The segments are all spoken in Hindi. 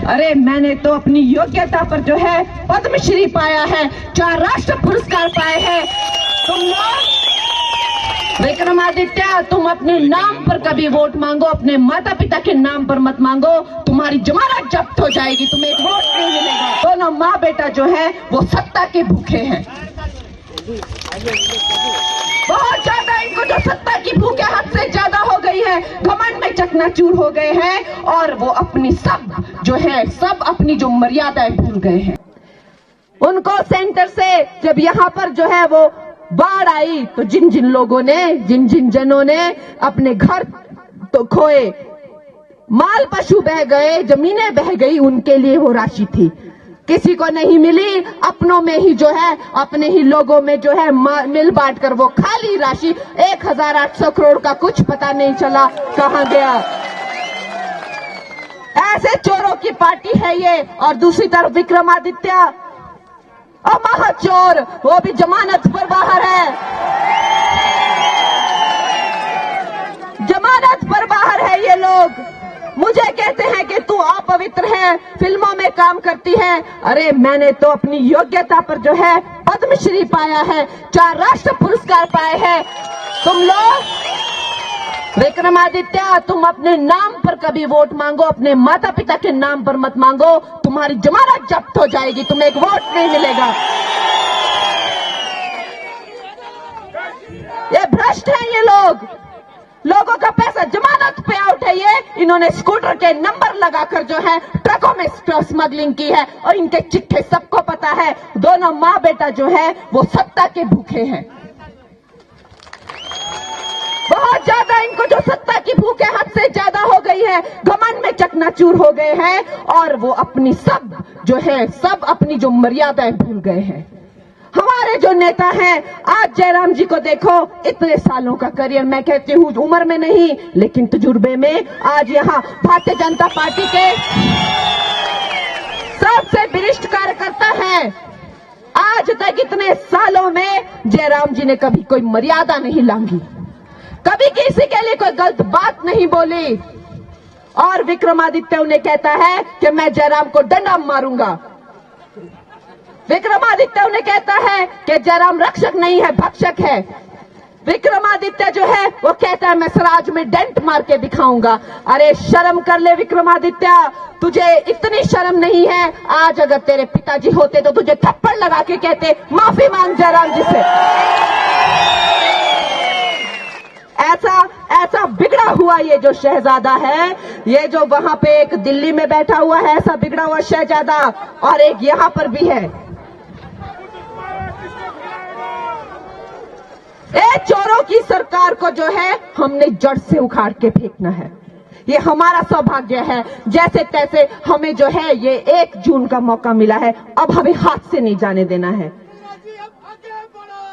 अरे मैंने तो अपनी योग्यता पर जो है पद्मश्री पाया है, 4 राष्ट्र पुरस्कार पाए हैं। तुम लोग विक्रमादित्य, तुम अपने नाम पर कभी वोट मांगो, अपने माता पिता के नाम पर मत मांगो, तुम्हारी जमानत जब्त हो जाएगी, तुम्हें एक वोट नहीं मिलेगा। दोनों माँ बेटा जो है वो सत्ता के भूखे हैं, बहुत ज्यादा। इनको जो सत्ता की भूख है हद से ज्यादा हो गई है, घमंड में चकनाचूर हो गए हैं और वो अपनी सब अपनी जो मर्यादाएं भूल गए हैं। उनको सेंटर से जब यहाँ पर जो है वो बाढ़ आई तो जिन जिन लोगों ने, जिन जिन जनों ने अपने घर तो खोए, माल पशु बह गए, जमीनें बह गई, उनके लिए वो राशि थी, किसी को नहीं मिली। अपनों में ही जो है, अपने ही लोगों में जो है मिल बांट कर वो खाली राशि 1800 करोड़ का कुछ पता नहीं चला कहां गया। ऐसे चोरों की पार्टी है ये। और दूसरी तरफ विक्रमादित्य महाचोर, वो भी जमानत पर बाहर है, जमानत पर बाहर है। ये लोग मुझे कहते हैं कि तू अपवित्र है, फिल्मों में काम करती है। अरे मैंने तो अपनी योग्यता पर जो है पद्मश्री पाया है, 4 राष्ट्र पुरस्कार पाए हैं। तुम लोग विक्रमादित्य, तुम अपने नाम पर कभी वोट मांगो, अपने माता पिता के नाम पर मत मांगो, तुम्हारी जमानत जब्त हो जाएगी, तुम्हें एक वोट नहीं मिलेगा। ये भ्रष्ट हैं ये लोग, लोगों का पैसा जमानत पे आउट है ये। इन्होंने स्कूटर के नंबर लगाकर जो है ट्रकों में स्मगलिंग की है और इनके चिट्ठे सबको पता है। दोनों माँ बेटा जो है वो सत्ता के भूखे हैं, बहुत ज्यादा। इनको जो सत्ता की भूख है हद से ज्यादा हो गई है, घमंड में चकनाचूर हो गए हैं और वो अपनी सब अपनी जो मर्यादाएं भूल गए हैं। हमारे जो नेता हैं, आज जयराम जी को देखो, इतने सालों का करियर, मैं कहती हूँ उम्र में नहीं लेकिन तजुर्बे में, आज यहाँ भारतीय जनता पार्टी के सबसे वरिष्ठ कार्यकर्ता हैं। आज तक इतने सालों में जयराम जी ने कभी कोई मर्यादा नहीं लांघी, कभी किसी के लिए कोई गलत बात नहीं बोली। और विक्रमादित्य उन्हें कहता है कि मैं जयराम को डंडा मारूंगा। विक्रमादित्य उन्हें कहता है कि जयराम रक्षक नहीं है, भक्षक है। विक्रमादित्य जो है वो कहता है मैं स्वराज में डेंट मार के दिखाऊंगा। अरे शर्म कर ले विक्रमादित्य, तुझे इतनी शर्म नहीं है। आज अगर तेरे पिताजी होते तो तुझे थप्पड़ लगा के कहते माफी मांग जयराम जी से। ऐसा बिगड़ा हुआ ये जो शहजादा है, ये जो वहां पे एक दिल्ली में बैठा हुआ है, ऐसा बिगड़ा हुआ शहजादा, और एक यहां पर भी है। चोरों की सरकार को जो है हमने जड़ से उखाड़ के फेंकना है। ये हमारा सौभाग्य है, जैसे तैसे हमें जो है ये 1 जून का मौका मिला है, अब हमें हाथ से नहीं जाने देना है।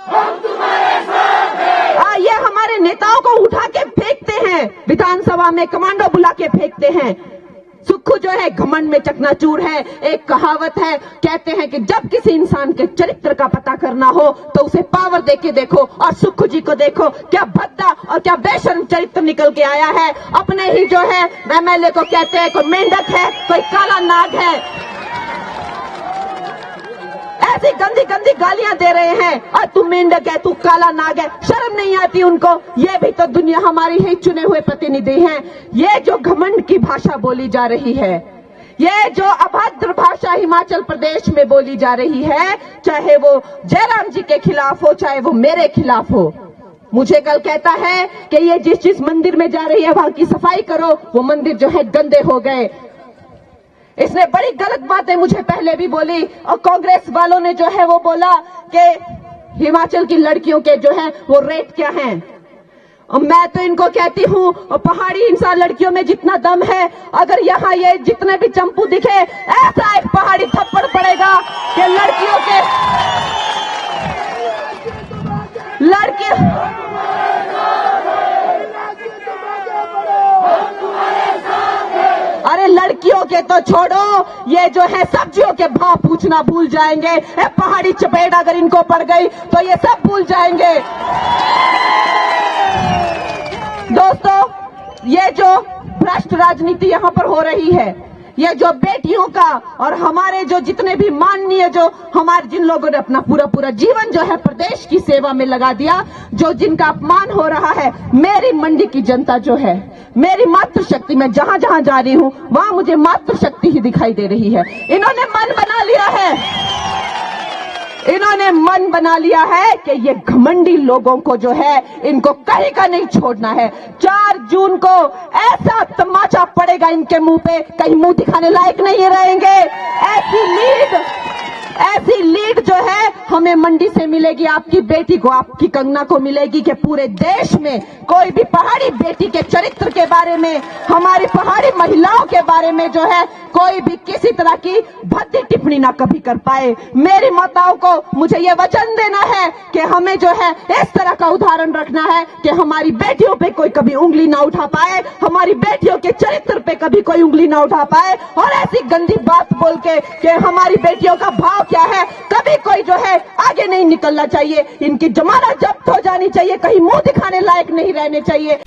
हम तुम्हारे साथ हैं। ये हमारे नेताओं को उठा के फेंकते हैं, विधानसभा में कमांडो बुला के फेंकते हैं। सुक्खू जो है घमंड में चकनाचूर है। एक कहावत है, कहते हैं कि जब किसी इंसान के चरित्र का पता करना हो तो उसे पावर देके देखो, और सुक्खू जी को देखो, क्या भद्दा और क्या बेशर्म चरित्र निकल के आया है। अपने ही जो है एमएलए को कहते हैं कोई मेंढक है, कोई काला नाग है, ऐसी गंदी गंदी गालियां दे रहे हैं। और तू मेंढक है, तू काला नाग है, शर्म नहीं आती उनको। ये भी तो दुनिया हमारी ही चुने हुए प्रतिनिधि हैं। ये जो घमंड की भाषा बोली जा रही है, ये जो अभद्र भाषा हिमाचल प्रदेश में बोली जा रही है, चाहे वो जयराम जी के खिलाफ हो, चाहे वो मेरे खिलाफ हो। मुझे कल कहता है कि ये जिस मंदिर में जा रही है वहां की सफाई करो, वो मंदिर जो है गंदे हो गए। इसने बड़ी गलत बातें मुझे पहले भी बोली, और कांग्रेस वालों ने जो है वो बोला कि हिमाचल की लड़कियों के जो है वो रेट क्या हैं। और मैं तो इनको कहती हूँ, पहाड़ी इंसान लड़कियों में जितना दम है, अगर यहाँ ये जितने भी चंपू दिखे, ऐसा एक पहाड़ी थप्पड़ पड़ेगा कि लड़कियों के अरे लड़कियों के तो छोड़ो, ये जो है सब्जियों के भाव पूछना भूल जाएंगे। पहाड़ी चपेट अगर इनको पड़ गई तो ये सब भूल जाएंगे। दोस्तों, ये जो भ्रष्ट राजनीति यहाँ पर हो रही है, ये जो बेटियों का और हमारे जो जितने भी माननीय जो हमारे जिन लोगों ने अपना पूरा पूरा जीवन जो है प्रदेश की सेवा में लगा दिया, जो जिनका अपमान हो रहा है, मेरी मंडी की जनता जो है, मेरी मातृशक्ति, मैं जहां जहां जा रही हूं वहां मुझे मातृशक्ति ही दिखाई दे रही है। इन्होंने मन बना लिया है कि ये घमंडी लोगों को जो है इनको कहीं का नहीं छोड़ना है। 4 जून को ऐसा तमाचा पड़ेगा इनके मुंह पे, कहीं मुंह दिखाने लायक नहीं रहेंगे। ऐसी लीड जो है हमें मंडी से मिलेगी, आपकी बेटी को, आपकी कंगना को मिलेगी कि पूरे देश में कोई भी पहाड़ी बेटी के चरित्र के बारे में, हमारी पहाड़ी महिलाओं के बारे में जो है कोई भी किसी तरह की भद्दी टिप्पणी ना कभी कर पाए। मेरी माताओं को मुझे ये वचन देना है कि हमें जो है इस तरह का उदाहरण रखना है कि हमारी बेटियों पे कोई कभी उंगली ना उठा पाए, हमारी बेटियों के चरित्र पे कभी कोई उंगली ना उठा पाए, और ऐसी गंदी बात बोल के कि हमारी बेटियों का भाव क्या है कभी कोई जो है आगे नहीं निकलना चाहिए। इनकी जमानत जब्त हो जानी चाहिए, कहीं मुंह दिखाने लायक नहीं रहने चाहिए।